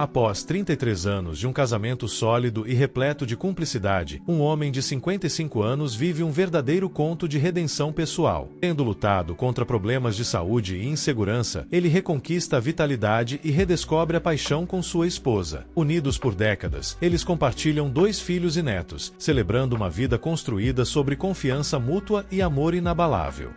Após 33 anos de um casamento sólido e repleto de cumplicidade, um homem de 55 anos vive um verdadeiro conto de redenção pessoal. Tendo lutado contra problemas de saúde e insegurança, ele reconquista a vitalidade e redescobre a paixão com sua esposa. Unidos por décadas, eles compartilham 2 filhos e netos, celebrando uma vida construída sobre confiança mútua e amor inabalável.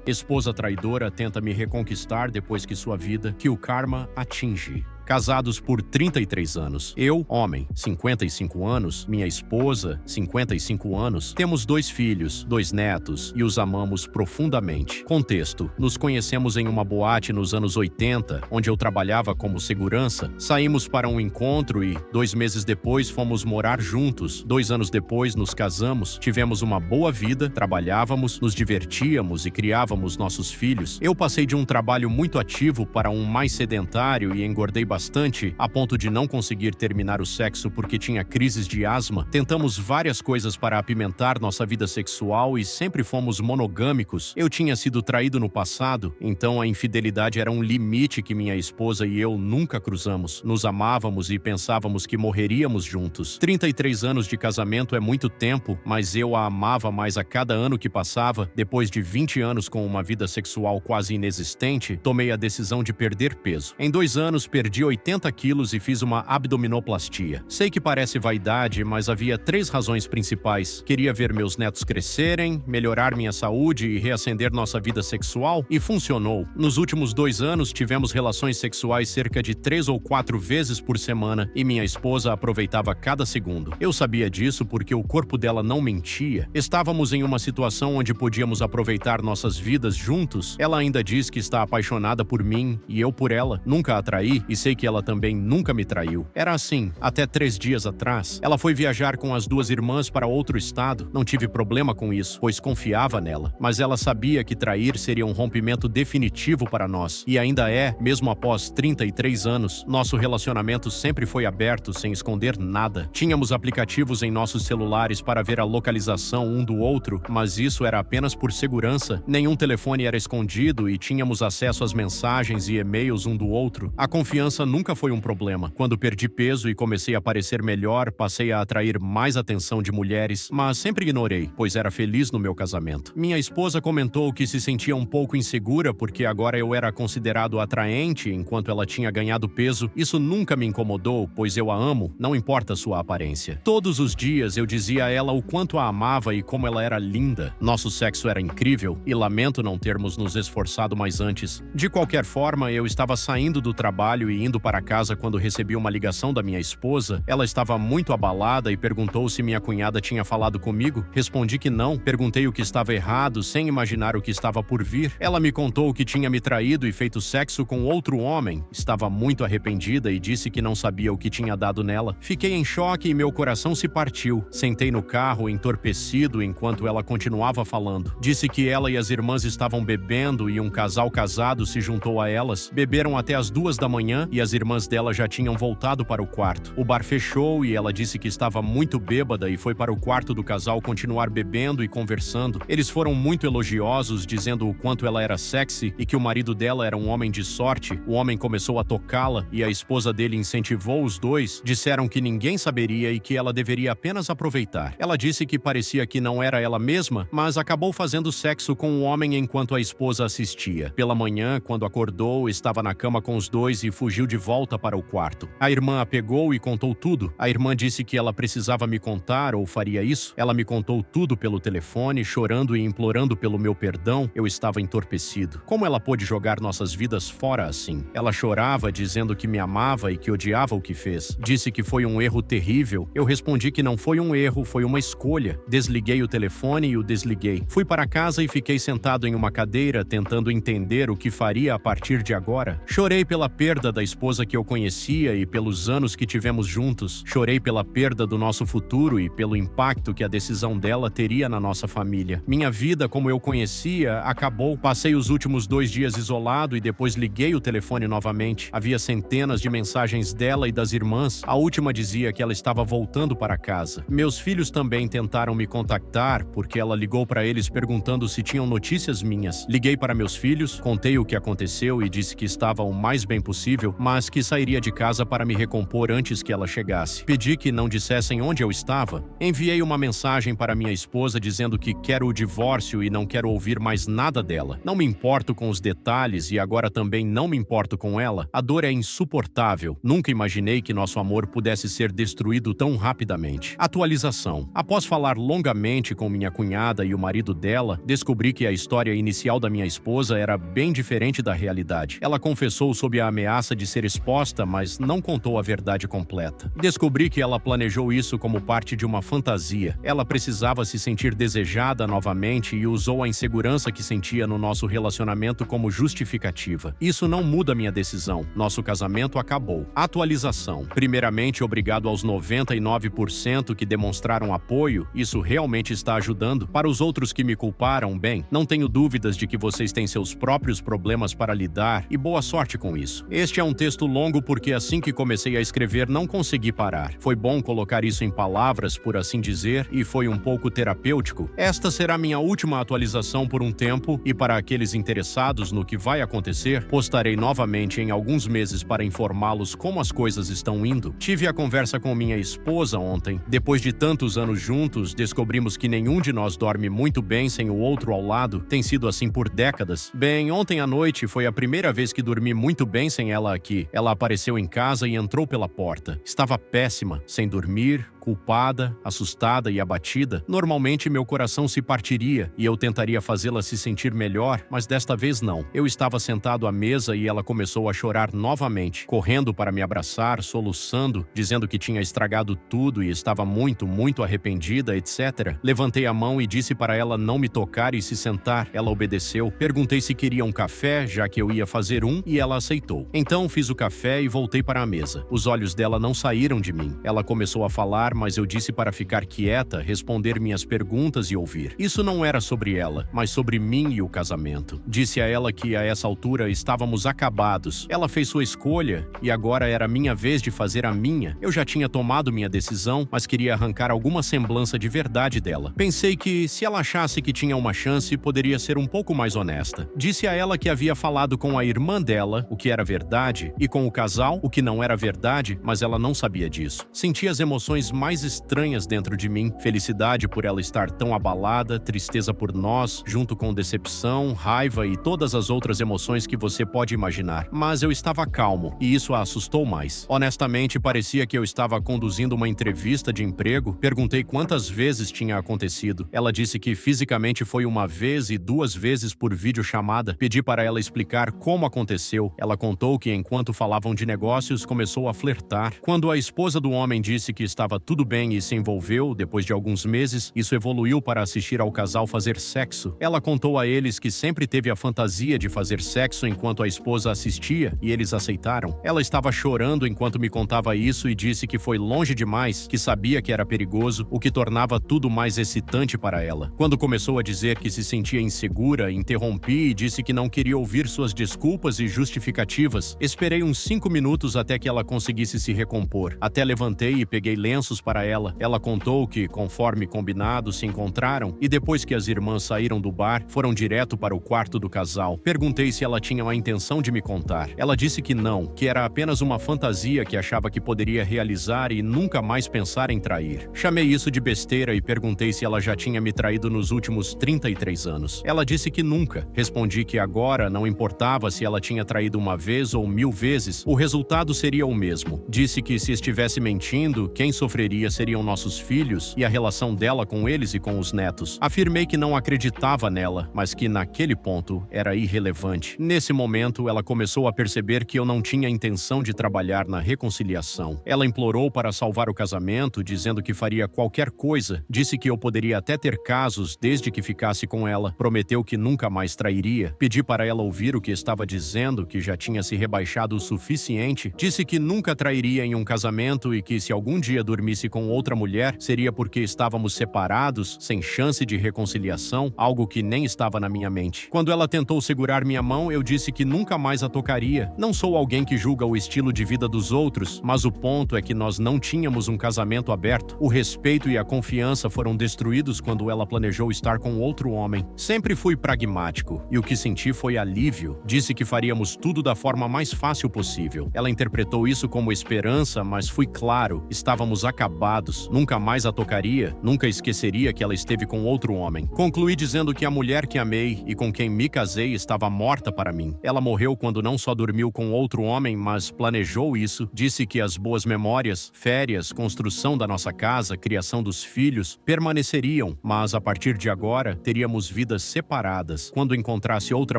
Esposa traidora tenta me reconquistar depois que sua vida, que o karma atinge. Casados por 33 anos. Eu, homem, 55 anos, minha esposa, 55 anos, temos 2 filhos, 2 netos e os amamos profundamente. Contexto: nos conhecemos em uma boate nos anos 80, onde eu trabalhava como segurança. Saímos para um encontro e, 2 meses depois, fomos morar juntos. 2 anos depois, nos casamos, tivemos uma boa vida, trabalhávamos, nos divertíamos e criávamos nossos filhos. Eu passei de um trabalho muito ativo para um mais sedentário e engordei bastante, a ponto de não conseguir terminar o sexo porque tinha crises de asma. Tentamos várias coisas para apimentar nossa vida sexual e sempre fomos monogâmicos. Eu tinha sido traído no passado, então a infidelidade era um limite que minha esposa e eu nunca cruzamos. Nos amávamos e pensávamos que morreríamos juntos. 33 anos de casamento é muito tempo, mas eu a amava mais a cada ano que passava. Depois de 20 anos com uma vida sexual quase inexistente, tomei a decisão de perder peso. Em 2 anos, perdi 80 quilos e fiz uma abdominoplastia. Sei que parece vaidade, mas havia 3 razões principais. Queria ver meus netos crescerem, melhorar minha saúde e reacender nossa vida sexual, e funcionou. Nos últimos 2 anos, tivemos relações sexuais cerca de 3 ou 4 vezes por semana e minha esposa aproveitava cada segundo. Eu sabia disso porque o corpo dela não mentia. Estávamos em uma situação onde podíamos aproveitar nossas vidas juntos. Ela ainda diz que está apaixonada por mim e eu por ela. Nunca a traí e sei que ela também nunca me traiu. Era assim, até 3 dias atrás. Ela foi viajar com as 2 irmãs para outro estado. Não tive problema com isso, pois confiava nela. Mas ela sabia que trair seria um rompimento definitivo para nós. E ainda é, mesmo após 33 anos. Nosso relacionamento sempre foi aberto, sem esconder nada. Tínhamos aplicativos em nossos celulares para ver a localização um do outro, mas isso era apenas por segurança. Nenhum telefone era escondido e tínhamos acesso às mensagens e e-mails um do outro. A confiança nunca foi um problema. Quando perdi peso e comecei a parecer melhor, passei a atrair mais atenção de mulheres, mas sempre ignorei, pois era feliz no meu casamento. Minha esposa comentou que se sentia um pouco insegura porque agora eu era considerado atraente enquanto ela tinha ganhado peso. Isso nunca me incomodou, pois eu a amo, não importa sua aparência. Todos os dias eu dizia a ela o quanto a amava e como ela era linda. Nosso sexo era incrível e lamento não termos nos esforçado mais antes. De qualquer forma, eu estava saindo do trabalho e indo para casa quando recebi uma ligação da minha esposa. Ela estava muito abalada e perguntou se minha cunhada tinha falado comigo. Respondi que não. Perguntei o que estava errado, sem imaginar o que estava por vir. Ela me contou que tinha me traído e feito sexo com outro homem. Estava muito arrependida e disse que não sabia o que tinha dado nela. Fiquei em choque e meu coração se partiu. Sentei no carro, entorpecido, enquanto ela continuava falando. Disse que ela e as irmãs estavam bebendo e um casal casado se juntou a elas. Beberam até as 2 da manhã e as irmãs dela já tinham voltado para o quarto. O bar fechou e ela disse que estava muito bêbada e foi para o quarto do casal continuar bebendo e conversando. Eles foram muito elogiosos, dizendo o quanto ela era sexy e que o marido dela era um homem de sorte. O homem começou a tocá-la e a esposa dele incentivou os 2. Disseram que ninguém saberia e que ela deveria apenas aproveitar. Ela disse que parecia que não era ela mesma, mas acabou fazendo sexo com o homem enquanto a esposa assistia. Pela manhã, quando acordou, estava na cama com os 2 e fugiu de volta para o quarto. A irmã a pegou e contou tudo. A irmã disse que ela precisava me contar ou faria isso. Ela me contou tudo pelo telefone, chorando e implorando pelo meu perdão. Eu estava entorpecido. Como ela pôde jogar nossas vidas fora assim? Ela chorava, dizendo que me amava e que odiava o que fez. Disse que foi um erro terrível. Eu respondi que não foi um erro, foi uma escolha. Desliguei o telefone e o desliguei. Fui para casa e fiquei sentado em uma cadeira, tentando entender o que faria a partir de agora. Chorei pela perda da esposa esposa que eu conhecia e pelos anos que tivemos juntos. Chorei pela perda do nosso futuro e pelo impacto que a decisão dela teria na nossa família. Minha vida, como eu conhecia, acabou. Passei os últimos 2 dias isolado e depois liguei o telefone novamente. Havia centenas de mensagens dela e das irmãs. A última dizia que ela estava voltando para casa. Meus filhos também tentaram me contactar porque ela ligou para eles perguntando se tinham notícias minhas. Liguei para meus filhos, contei o que aconteceu e disse que estava o mais bem possível, mas que sairia de casa para me recompor antes que ela chegasse. Pedi que não dissessem onde eu estava. Enviei uma mensagem para minha esposa dizendo que quero o divórcio e não quero ouvir mais nada dela. Não me importo com os detalhes e agora também não me importo com ela. A dor é insuportável. Nunca imaginei que nosso amor pudesse ser destruído tão rapidamente. Atualização. Após falar longamente com minha cunhada e o marido dela, descobri que a história inicial da minha esposa era bem diferente da realidade. Ela confessou sob a ameaça de ser exposta, mas não contou a verdade completa. Descobri que ela planejou isso como parte de uma fantasia. Ela precisava se sentir desejada novamente e usou a insegurança que sentia no nosso relacionamento como justificativa. Isso não muda minha decisão. Nosso casamento acabou. Atualização. Primeiramente, obrigado aos 99% que demonstraram apoio. Isso realmente está ajudando. Para os outros que me culparam, bem, não tenho dúvidas de que vocês têm seus próprios problemas para lidar e boa sorte com isso. Este é um texto longo porque assim que comecei a escrever não consegui parar. Foi bom colocar isso em palavras, por assim dizer, e foi um pouco terapêutico. Esta será minha última atualização por um tempo e para aqueles interessados no que vai acontecer, postarei novamente em alguns meses para informá-los como as coisas estão indo. Tive a conversa com minha esposa ontem. Depois de tantos anos juntos, descobrimos que nenhum de nós dorme muito bem sem o outro ao lado. Tem sido assim por décadas. Bem, ontem à noite foi a primeira vez que dormi muito bem sem ela aqui. Ela apareceu em casa e entrou pela porta. Estava péssima, sem dormir, culpada, assustada e abatida. Normalmente meu coração se partiria e eu tentaria fazê-la se sentir melhor, mas desta vez não. Eu estava sentado à mesa e ela começou a chorar novamente, correndo para me abraçar, soluçando, dizendo que tinha estragado tudo e estava muito arrependida, etc. Levantei a mão e disse para ela não me tocar e se sentar. Ela obedeceu. Perguntei se queria um café, já que eu ia fazer um, e ela aceitou. Então fiz o café e voltei para a mesa. Os olhos dela não saíram de mim. Ela começou a falar, mas eu disse para ficar quieta, responder minhas perguntas e ouvir. Isso não era sobre ela, mas sobre mim e o casamento. Disse a ela que a essa altura estávamos acabados. Ela fez sua escolha e agora era minha vez de fazer a minha. Eu já tinha tomado minha decisão, mas queria arrancar alguma semblança de verdade dela. Pensei que, se ela achasse que tinha uma chance, poderia ser um pouco mais honesta. Disse a ela que havia falado com a irmã dela, o que era verdade, e com o casal, o que não era verdade, mas ela não sabia disso. Senti as emoções mais estranhas dentro de mim, felicidade por ela estar tão abalada, tristeza por nós, junto com decepção, raiva e todas as outras emoções que você pode imaginar. Mas eu estava calmo, e isso a assustou mais. Honestamente, parecia que eu estava conduzindo uma entrevista de emprego. Perguntei quantas vezes tinha acontecido. Ela disse que fisicamente foi 1 vez e 2 vezes por videochamada. Pedi para ela explicar como aconteceu. Ela contou que enquanto falavam de negócios, começou a flertar. Quando a esposa do homem disse que estava tudo bem e se envolveu, depois de alguns meses, isso evoluiu para assistir ao casal fazer sexo. Ela contou a eles que sempre teve a fantasia de fazer sexo enquanto a esposa assistia, e eles aceitaram. Ela estava chorando enquanto me contava isso e disse que foi longe demais, que sabia que era perigoso, o que tornava tudo mais excitante para ela. Quando começou a dizer que se sentia insegura, interrompi e disse que não queria ouvir suas desculpas e justificativas. Esperei uns 5 minutos até que ela conseguisse se recompor. Até levantei e peguei lenços para ela. Ela contou que, conforme combinado, se encontraram e depois que as irmãs saíram do bar, foram direto para o quarto do casal. Perguntei se ela tinha a intenção de me contar. Ela disse que não, que era apenas uma fantasia que achava que poderia realizar e nunca mais pensar em trair. Chamei isso de besteira e perguntei se ela já tinha me traído nos últimos 33 anos. Ela disse que nunca. Respondi que agora não importava se ela tinha traído 1 vez ou 1000 vezes, o resultado seria o mesmo. Disse que se estivesse mentindo, quem sofreria teria seriam nossos filhos e a relação dela com eles e com os netos. Afirmei que não acreditava nela, mas que naquele ponto era irrelevante. Nesse momento, ela começou a perceber que eu não tinha intenção de trabalhar na reconciliação. Ela implorou para salvar o casamento, dizendo que faria qualquer coisa, disse que eu poderia até ter casos desde que ficasse com ela, prometeu que nunca mais trairia, pedi para ela ouvir o que estava dizendo, que já tinha se rebaixado o suficiente, disse que nunca trairia em um casamento e que se algum dia dormisse com outra mulher, seria porque estávamos separados, sem chance de reconciliação, algo que nem estava na minha mente. Quando ela tentou segurar minha mão, eu disse que nunca mais a tocaria. Não sou alguém que julga o estilo de vida dos outros, mas o ponto é que nós não tínhamos um casamento aberto. O respeito e a confiança foram destruídos quando ela planejou estar com outro homem. Sempre fui pragmático, e o que senti foi alívio. Disse que faríamos tudo da forma mais fácil possível. Ela interpretou isso como esperança, mas fui claro, estávamos acabados. Nunca mais a tocaria, nunca esqueceria que ela esteve com outro homem. Concluí dizendo que a mulher que amei e com quem me casei estava morta para mim. Ela morreu quando não só dormiu com outro homem, mas planejou isso. Disse que as boas memórias, férias, construção da nossa casa, criação dos filhos, permaneceriam, mas a partir de agora, teríamos vidas separadas. Quando encontrasse outra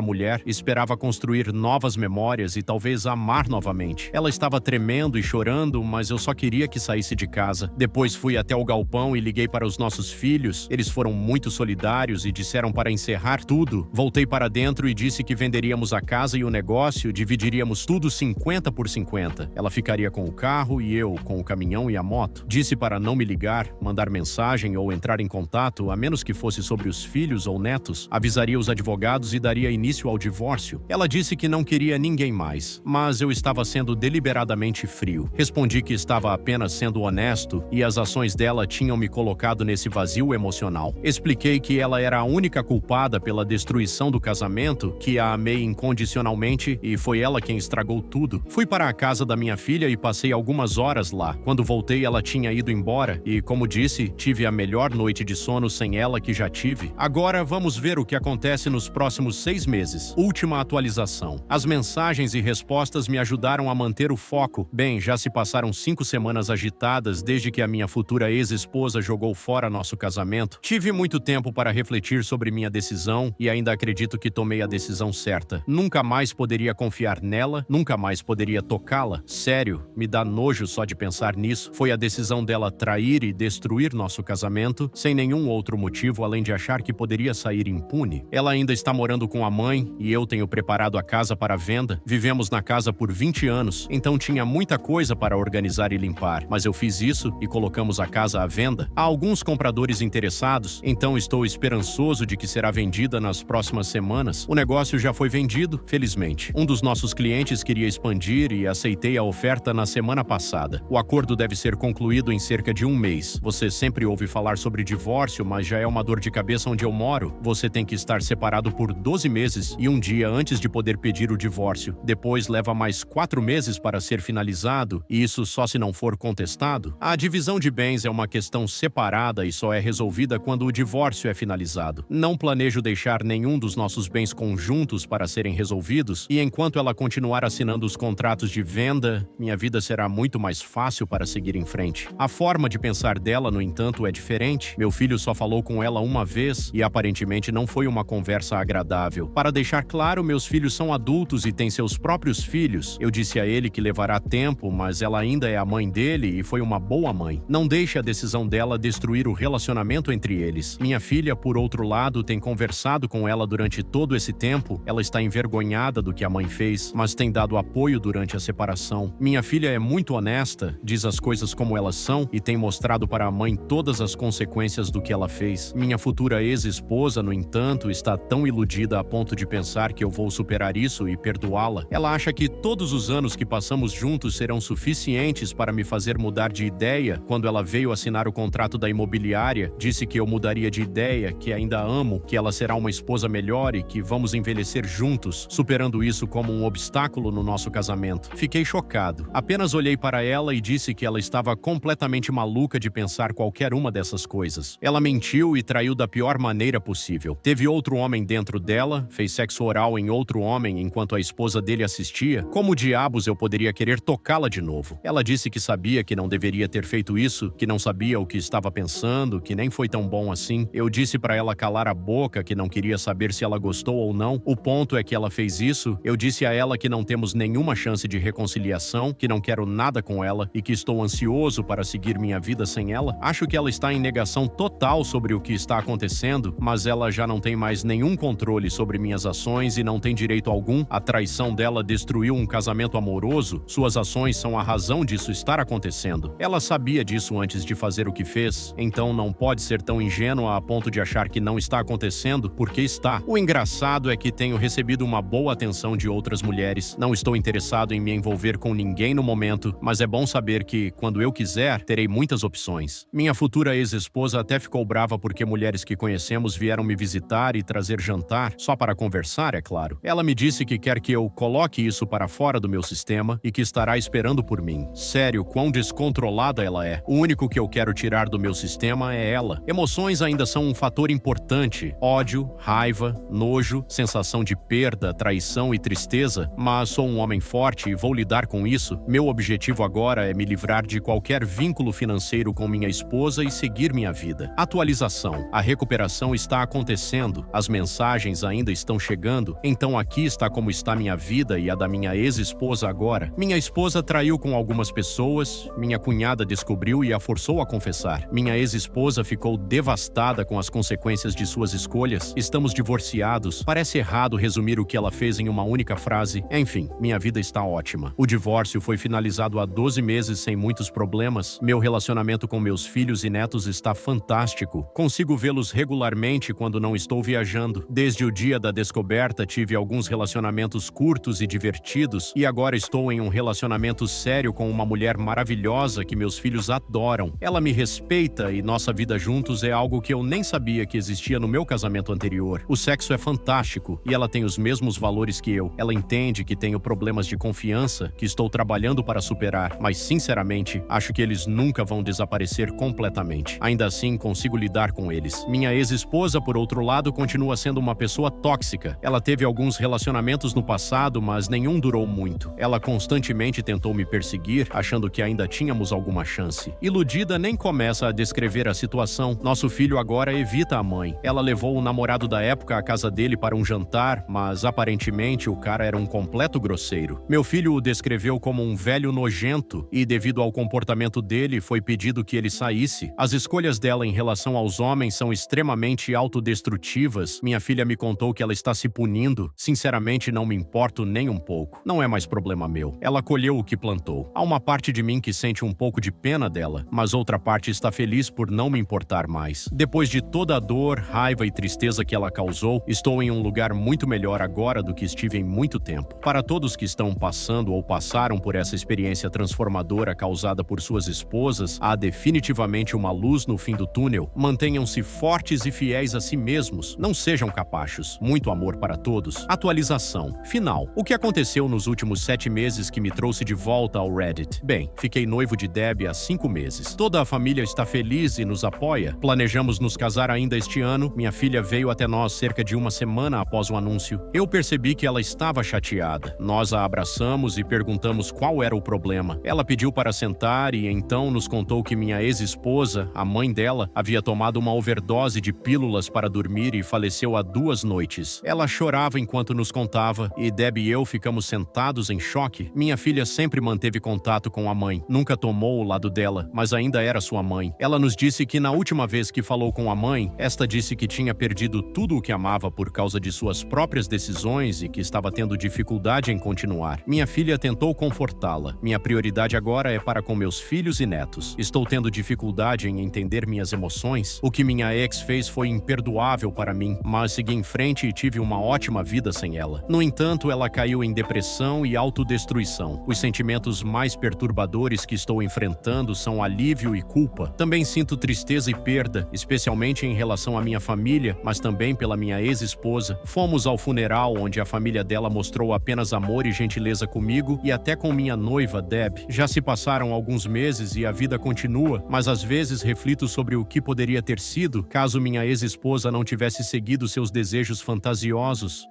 mulher, esperava construir novas memórias e talvez amar novamente. Ela estava tremendo e chorando, mas eu só queria que saísse de casa. Depois fui até o galpão e liguei para os nossos filhos. Eles foram muito solidários e disseram para encerrar tudo. Voltei para dentro e disse que venderíamos a casa e o negócio, dividiríamos tudo 50 por 50. Ela ficaria com o carro e eu com o caminhão e a moto. Disse para não me ligar, mandar mensagem ou entrar em contato, a menos que fosse sobre os filhos ou netos. Avisaria os advogados e daria início ao divórcio. Ela disse que não queria ninguém mais, mas eu estava sendo deliberadamente frio. Respondi que estava apenas sendo honesto e as ações dela tinham me colocado nesse vazio emocional. Expliquei que ela era a única culpada pela destruição do casamento, que a amei incondicionalmente e foi ela quem estragou tudo. Fui para a casa da minha filha e passei algumas horas lá. Quando voltei, ela tinha ido embora e, como disse, tive a melhor noite de sono sem ela que já tive. Agora vamos ver o que acontece nos próximos 6 meses. Última atualização. As mensagens e respostas me ajudaram a manter o foco. Bem, já se passaram 5 semanas agitadas desde que a minha futura ex-esposa jogou fora nosso casamento. Tive muito tempo para refletir sobre minha decisão e ainda acredito que tomei a decisão certa. Nunca mais poderia confiar nela, nunca mais poderia tocá-la. Sério, me dá nojo só de pensar nisso. Foi a decisão dela trair e destruir nosso casamento, sem nenhum outro motivo além de achar que poderia sair impune. Ela ainda está morando com a mãe e eu tenho preparado a casa para venda. Vivemos na casa por 20 anos, então tinha muita coisa para organizar e limpar, mas eu fiz isso e colocamos a casa à venda. Há alguns compradores interessados, então estou esperançoso de que será vendida nas próximas semanas. O negócio já foi vendido, felizmente. Um dos nossos clientes queria expandir e aceitei a oferta na semana passada. O acordo deve ser concluído em cerca de 1 mês. Você sempre ouve falar sobre divórcio, mas já é uma dor de cabeça onde eu moro. Você tem que estar separado por 12 meses e um dia antes de poder pedir o divórcio. Depois leva mais 4 meses para ser finalizado, e isso só se não for contestado. A divisão de bens é uma questão separada e só é resolvida quando o divórcio é finalizado. Não planejo deixar nenhum dos nossos bens conjuntos para serem resolvidos, e enquanto ela continuar assinando os contratos de venda, minha vida será muito mais fácil para seguir em frente. A forma de pensar dela, no entanto, é diferente. Meu filho só falou com ela uma vez e aparentemente não foi uma conversa agradável. Para deixar claro, meus filhos são adultos e têm seus próprios filhos. Eu disse a ele que levará tempo, mas ela ainda é a mãe dele e foi uma boa mãe. Não deixe a decisão dela destruir o relacionamento entre eles. Minha filha, por outro lado, tem conversado com ela durante todo esse tempo. Ela está envergonhada do que a mãe fez, mas tem dado apoio durante a separação. Minha filha é muito honesta, diz as coisas como elas são e tem mostrado para a mãe todas as consequências do que ela fez. Minha futura ex-esposa, no entanto, está tão iludida a ponto de pensar que eu vou superar isso e perdoá-la. Ela acha que todos os anos que passamos juntos serão suficientes para me fazer mudar de ideia. Quando ela veio assinar o contrato da imobiliária, disse que eu mudaria de ideia, que ainda amo, que ela será uma esposa melhor e que vamos envelhecer juntos, superando isso como um obstáculo no nosso casamento. Fiquei chocado. Apenas olhei para ela e disse que ela estava completamente maluca de pensar qualquer uma dessas coisas. Ela mentiu e traiu da pior maneira possível. Teve outro homem dentro dela, fez sexo oral em outro homem enquanto a esposa dele assistia. Como diabos eu poderia querer tocá-la de novo? Ela disse que sabia que não deveria ter ter feito isso, que não sabia o que estava pensando, que nem foi tão bom assim. Eu disse para ela calar a boca, que não queria saber se ela gostou ou não. O ponto é que ela fez isso. Eu disse a ela que não temos nenhuma chance de reconciliação, que não quero nada com ela e que estou ansioso para seguir minha vida sem ela. Acho que ela está em negação total sobre o que está acontecendo, mas ela já não tem mais nenhum controle sobre minhas ações e não tem direito algum. A traição dela destruiu um casamento amoroso. Suas ações são a razão disso estar acontecendo. Ela sabia disso antes de fazer o que fez, então não pode ser tão ingênua a ponto de achar que não está acontecendo, porque está. O engraçado é que tenho recebido uma boa atenção de outras mulheres. Não estou interessado em me envolver com ninguém no momento, mas é bom saber que, quando eu quiser, terei muitas opções. Minha futura ex-esposa até ficou brava porque mulheres que conhecemos vieram me visitar e trazer jantar, só para conversar, é claro. Ela me disse que quer que eu coloque isso para fora do meu sistema e que estará esperando por mim. Sério, quão descontrolada ela é. O único que eu quero tirar do meu sistema é ela. Emoções ainda são um fator importante. Ódio, raiva, nojo, sensação de perda, traição e tristeza, mas sou um homem forte e vou lidar com isso. Meu objetivo agora é me livrar de qualquer vínculo financeiro com minha esposa e seguir minha vida. Atualização. A recuperação está acontecendo. As mensagens ainda estão chegando. Então aqui está como está minha vida e a da minha ex-esposa agora. Minha esposa traiu com algumas pessoas. Minha cunhada descobriu e a forçou a confessar. Minha ex-esposa ficou devastada com as consequências de suas escolhas. Estamos divorciados. Parece errado resumir o que ela fez em uma única frase. Enfim, minha vida está ótima. O divórcio foi finalizado há 12 meses sem muitos problemas. Meu relacionamento com meus filhos e netos está fantástico. Consigo vê-los regularmente quando não estou viajando. Desde o dia da descoberta, tive alguns relacionamentos curtos e divertidos, e agora estou em um relacionamento sério com uma mulher maravilhosa que meus filhos adoram. Ela me respeita e nossa vida juntos é algo que eu nem sabia que existia no meu casamento anterior. O sexo é fantástico e ela tem os mesmos valores que eu. Ela entende que tenho problemas de confiança que estou trabalhando para superar, mas sinceramente, acho que eles nunca vão desaparecer completamente. Ainda assim, consigo lidar com eles. Minha ex-esposa, por outro lado, continua sendo uma pessoa tóxica. Ela teve alguns relacionamentos no passado, mas nenhum durou muito. Ela constantemente tentou me perseguir, achando que ainda tínhamos alguma chance. Iludida, nem começa a descrever a situação. Nosso filho agora evita a mãe. Ela levou o namorado da época à casa dele para um jantar, mas aparentemente o cara era um completo grosseiro. Meu filho o descreveu como um velho nojento e, devido ao comportamento dele, foi pedido que ele saísse. As escolhas dela em relação aos homens são extremamente autodestrutivas. Minha filha me contou que ela está se punindo. Sinceramente, não me importo nem um pouco. Não é mais problema meu. Ela colheu o que plantou. Há uma parte de mim que sente um pouco de pena dela, mas outra parte está feliz por não me importar mais. Depois de toda a dor, raiva e tristeza que ela causou, estou em um lugar muito melhor agora do que estive em muito tempo. Para todos que estão passando ou passaram por essa experiência transformadora causada por suas esposas, há definitivamente uma luz no fim do túnel. Mantenham-se fortes e fiéis a si mesmos. Não sejam capachos. Muito amor para todos. Atualização. Final. O que aconteceu nos últimos 7 meses que me trouxe de volta ao Reddit? Bem, fiquei noivo de Debbie há 5 meses. Toda a família está feliz e nos apoia. Planejamos nos casar ainda este ano. Minha filha veio até nós cerca de uma semana após o anúncio. Eu percebi que ela estava chateada. Nós a abraçamos e perguntamos qual era o problema. Ela pediu para sentar e então nos contou que minha ex-esposa, a mãe dela, havia tomado uma overdose de pílulas para dormir e faleceu há 2 noites. Ela chorava enquanto nos contava e Debbie e eu ficamos sentados em choque. Minha filha sempre manteve contato com a mãe. Nunca tomou o lado dela, mas ainda era sua mãe. Ela nos disse que na última vez que falou com a mãe, esta disse que tinha perdido tudo o que amava por causa de suas próprias decisões e que estava tendo dificuldade em continuar. Minha filha tentou confortá-la. Minha prioridade agora é para com meus filhos e netos. Estou tendo dificuldade em entender minhas emoções. O que minha ex fez foi imperdoável para mim, mas segui em frente e tive uma ótima vida sem ela. No entanto, ela caiu em depressão e autodestruição. Os sentimentos mais perturbadores que estou enfrentando são alívio e culpa. Também sinto tristeza e perda, especialmente em relação à minha família, mas também pela minha ex-esposa. Fomos ao funeral, onde a família dela mostrou apenas amor e gentileza comigo e até com minha noiva, Deb. Já se passaram alguns meses e a vida continua, mas às vezes reflito sobre o que poderia ter sido caso minha ex-esposa não tivesse seguido seus desejos fantasiosos.